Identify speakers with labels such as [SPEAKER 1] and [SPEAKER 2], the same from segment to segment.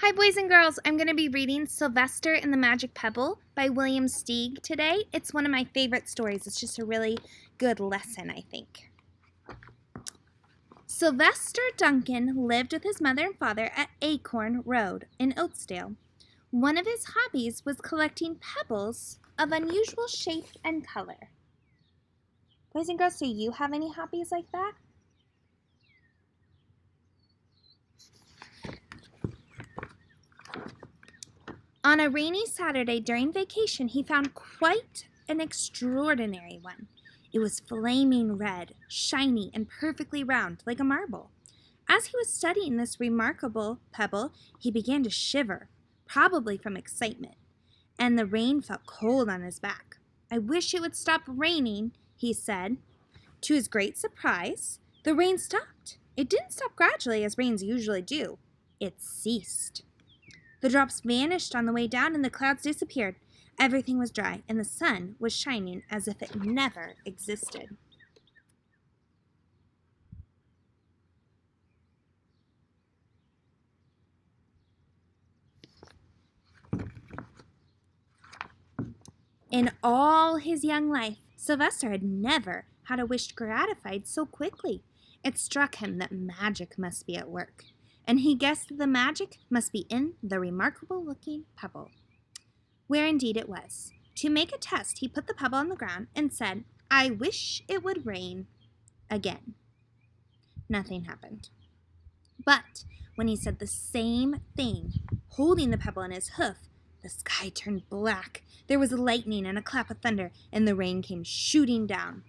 [SPEAKER 1] Hi, boys and girls. I'm going to be reading Sylvester and the Magic Pebble by William Steig today. It's one of my favorite stories. It's just a really good lesson, I think. Sylvester Duncan lived with his mother and father at Acorn Road in Oatsdale. One of his hobbies was collecting pebbles of unusual shape and color. Boys and girls, do you have any hobbies like that? On a rainy Saturday during vacation, he found quite an extraordinary one. It was flaming red, shiny, and perfectly round, like a marble. As he was studying this remarkable pebble, he began to shiver, probably from excitement, and the rain felt cold on his back. "I wish it would stop raining," he said. To his great surprise, the rain stopped. It didn't stop gradually, as rains usually do. It ceased. The drops vanished on the way down, and the clouds disappeared. Everything was dry, and the sun was shining as if it never existed. In all his young life, Sylvester had never had a wish gratified so quickly. It struck him that magic must be at work, and he guessed that the magic must be in the remarkable-looking pebble, where indeed it was. To make a test, he put the pebble on the ground and said, "I wish it would rain," again. Nothing happened. But when he said the same thing, holding the pebble in his hoof, the sky turned black. There was lightning and a clap of thunder, and the rain came shooting down.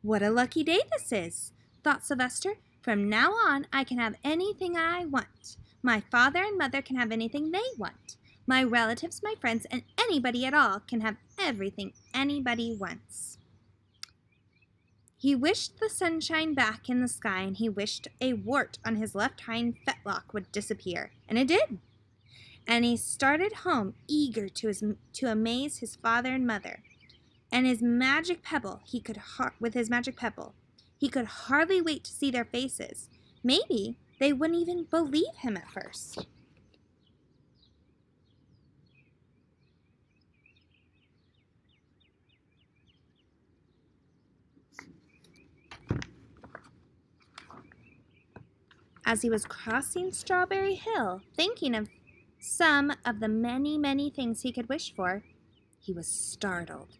[SPEAKER 1] "What a lucky day this is," thought Sylvester. "From now on, I can have anything I want. My father and mother can have anything they want. My relatives, my friends, and anybody at all can have everything anybody wants." He wished the sunshine back in the sky, and he wished a wart on his left hind fetlock would disappear, and it did. And he started home, eager to amaze his father and mother. And his magic pebble, with his magic pebble, he could hardly wait to see their faces. Maybe they wouldn't even believe him at first. As he was crossing Strawberry Hill, thinking of some of the many, many things he could wish for, he was startled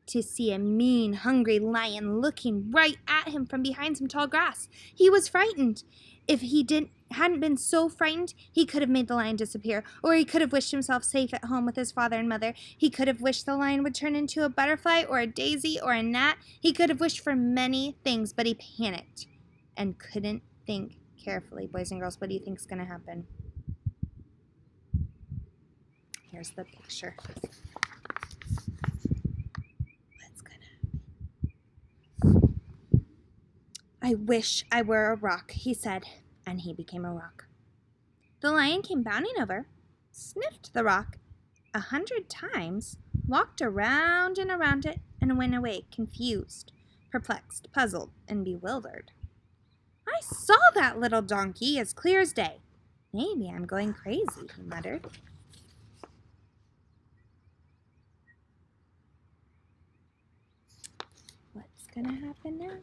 [SPEAKER 1] to see a mean, hungry lion looking right at him from behind some tall grass. He was frightened. If he hadn't been so frightened, he could have made the lion disappear, or he could have wished himself safe at home with his father and mother. He could have wished the lion would turn into a butterfly or a daisy or a gnat. He could have wished for many things, but he panicked and couldn't think carefully. Boys and girls, what do you think is going to happen? Here's the picture. What's going to happen? "I wish I were a rock," he said, and he became a rock. The lion came bounding over, sniffed the rock 100 times, walked around and around it, and went away confused, perplexed, puzzled, and bewildered. "I saw that little donkey as clear as day. Maybe I'm going crazy," he muttered. What's going to happen now?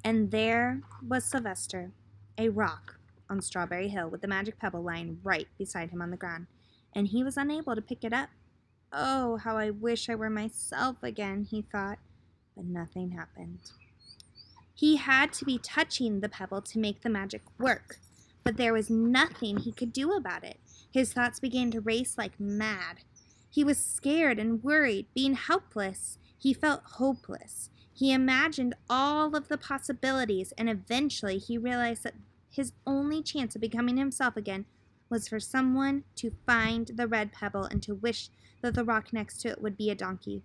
[SPEAKER 1] And there was Sylvester, a rock on Strawberry Hill, with the magic pebble lying right beside him on the ground, and he was unable to pick it up. "Oh, how I wish I were myself again," he thought, but nothing happened. He had to be touching the pebble to make the magic work, but there was nothing he could do about it. His thoughts began to race like mad. He was scared and worried, being helpless. He felt hopeless. He imagined all of the possibilities, and eventually he realized that his only chance of becoming himself again was for someone to find the red pebble and to wish that the rock next to it would be a donkey.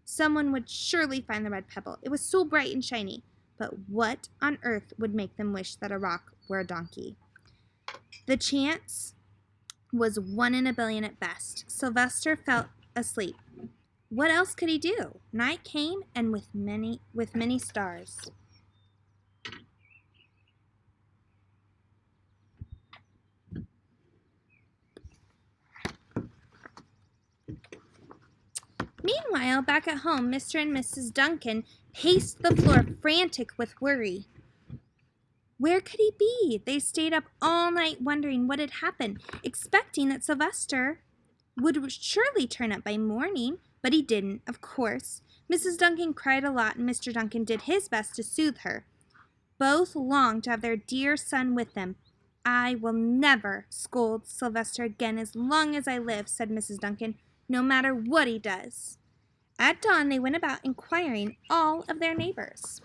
[SPEAKER 1] Someone would surely find the red pebble. It was so bright and shiny. But what on earth would make them wish that a rock were a donkey? The chance was 1 in a billion at best. Sylvester fell asleep. What else could he do? Night came, and with many stars. Meanwhile, back at home, Mr. and Mrs. Duncan paced the floor, frantic with worry. Where could he be? They stayed up all night wondering what had happened, expecting that Sylvester would surely turn up by morning, but he didn't, of course. Mrs. Duncan cried a lot, and Mr. Duncan did his best to soothe her. Both longed to have their dear son with them. I will never scold Sylvester again as long as I live, said Mrs. Duncan, no matter what he does. At dawn, they went about inquiring all of their neighbors.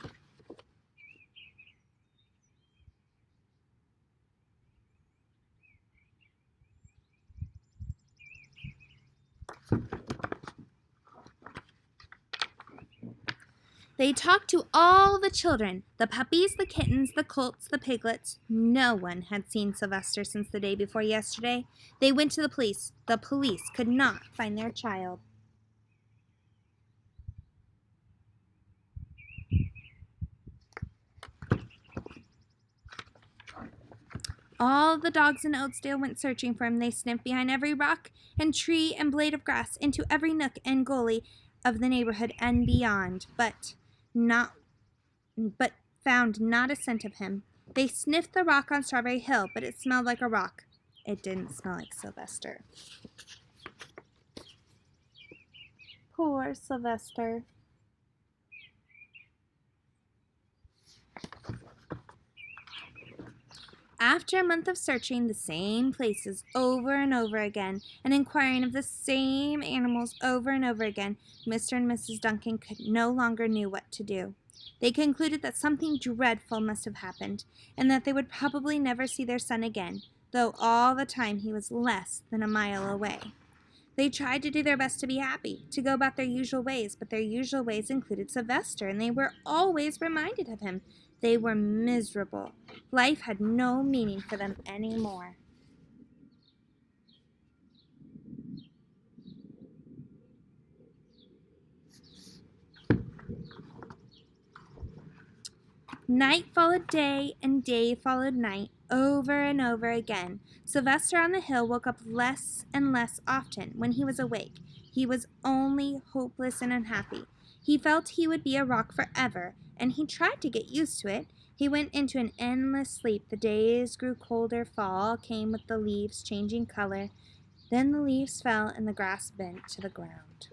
[SPEAKER 1] They talked to all the children, the puppies, the kittens, the colts, the piglets. No one had seen Sylvester since the day before yesterday. They went to the police. The police could not find their child. All the dogs in Oatsdale went searching for him. They sniffed behind every rock and tree and blade of grass, into every nook and gully of the neighborhood and beyond, but found not a scent of him. They sniffed the rock on Strawberry Hill, but it smelled like a rock. It didn't smell like Sylvester. Poor Sylvester. After a month of searching the same places over and over again, and inquiring of the same animals over and over again, Mr. and Mrs. Duncan no longer knew what to do. They concluded that something dreadful must have happened, and that they would probably never see their son again, though all the time he was less than a mile away. They tried to do their best to be happy, to go about their usual ways, but their usual ways included Sylvester, and they were always reminded of him. They were miserable. Life had no meaning for them anymore. Night followed day, and day followed night, over and over again. Sylvester on the hill woke up less and less often. When he was awake, he was only hopeless and unhappy. He felt he would be a rock forever, and he tried to get used to it. He went into an endless sleep. The days grew colder. Fall came with the leaves changing color. Then the leaves fell, and the grass bent to the ground.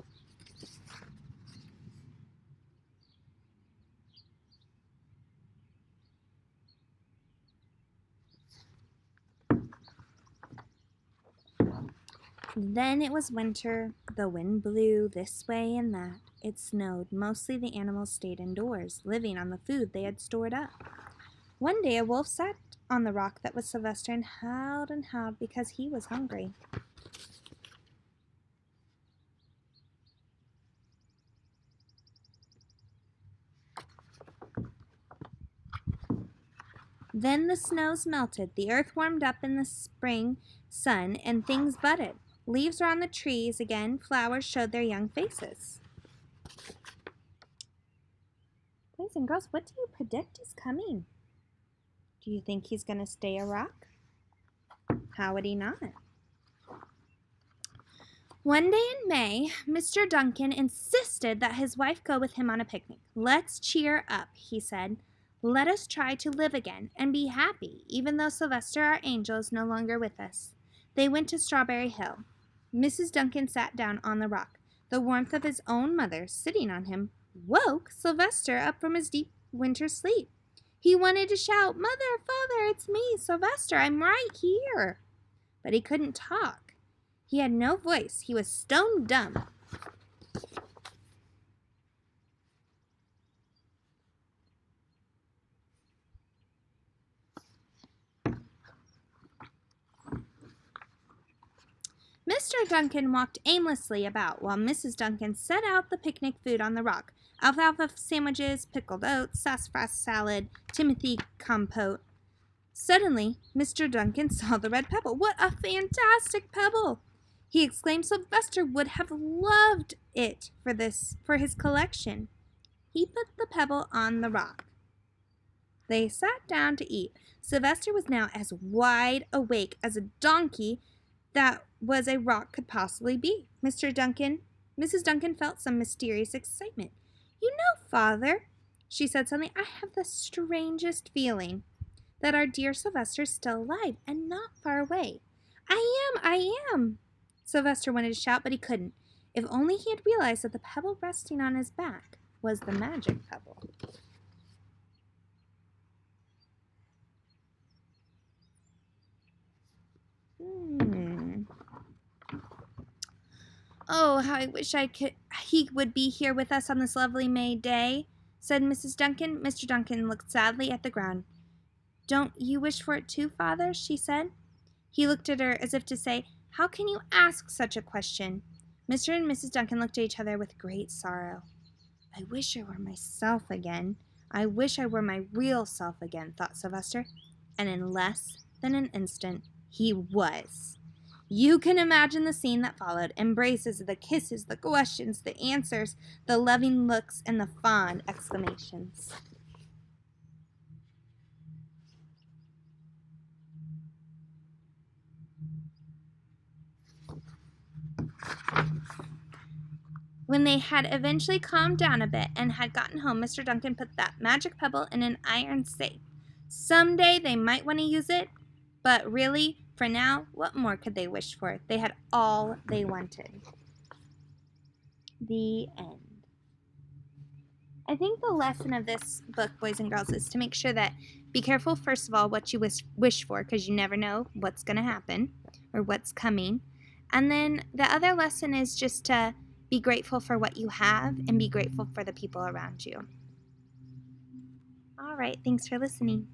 [SPEAKER 1] Then it was winter. The wind blew this way and that. It snowed. Mostly the animals stayed indoors, living on the food they had stored up. One day a wolf sat on the rock that was Sylvester and howled because he was hungry. Then the snows melted, the earth warmed up in the spring sun, and things budded. Leaves were on the trees again, flowers showed their young faces. Boys and girls, what do you predict is coming? Do you think he's going to stay a rock? How would he not? One day in May, Mr. Duncan insisted that his wife go with him on a picnic. Let's cheer up, he said. Let us try to live again and be happy, even though Sylvester, our angel, is no longer with us. They went to Strawberry Hill. Mrs. Duncan sat down on the rock. The warmth of his own mother, sitting on him, woke Sylvester up from his deep winter sleep. He wanted to shout, "Mother, Father, it's me, Sylvester, I'm right here." But he couldn't talk. He had no voice. He was stone dumb. Mr. Duncan walked aimlessly about while Mrs. Duncan set out the picnic food on the rock. Alfalfa sandwiches, pickled oats, sassafras salad, Timothy compote. Suddenly, Mr. Duncan saw the red pebble. "What a fantastic pebble!" he exclaimed. "Sylvester would have loved it for his collection." He put the pebble on the rock. They sat down to eat. Sylvester was now as wide awake as a donkey that was a rock could possibly be. Mr. Duncan Mrs. Duncan felt some mysterious excitement. "You know, Father," she said suddenly, "I have the strangest feeling that our dear Sylvester's still alive and not far away." I am! Sylvester wanted to shout, but he couldn't. If only he had realized that the pebble resting on his back was the magic pebble. "Oh, how I wish he would be here with us on this lovely May day," said Mrs. Duncan. Mr. Duncan looked sadly at the ground. "Don't you wish for it too, Father?" she said. He looked at her as if to say, "How can you ask such a question?" Mr. and Mrs. Duncan looked at each other with great sorrow. "I wish I were myself again. I wish I were my real self again," thought Sylvester. And in less than an instant, he was. You can imagine the scene that followed: embraces, the kisses, the questions, the answers, the loving looks, and the fond exclamations. When they had eventually calmed down a bit and had gotten home, Mr. Duncan put that magic pebble in an iron safe. Someday they might want to use it, but really, for now, what more could they wish for? They had all they wanted. The end. I think the lesson of this book, boys and girls, is to make sure that be careful, first of all, what you wish for, because you never know what's going to happen or what's coming. And then the other lesson is just to be grateful for what you have and be grateful for the people around you. All right, thanks for listening.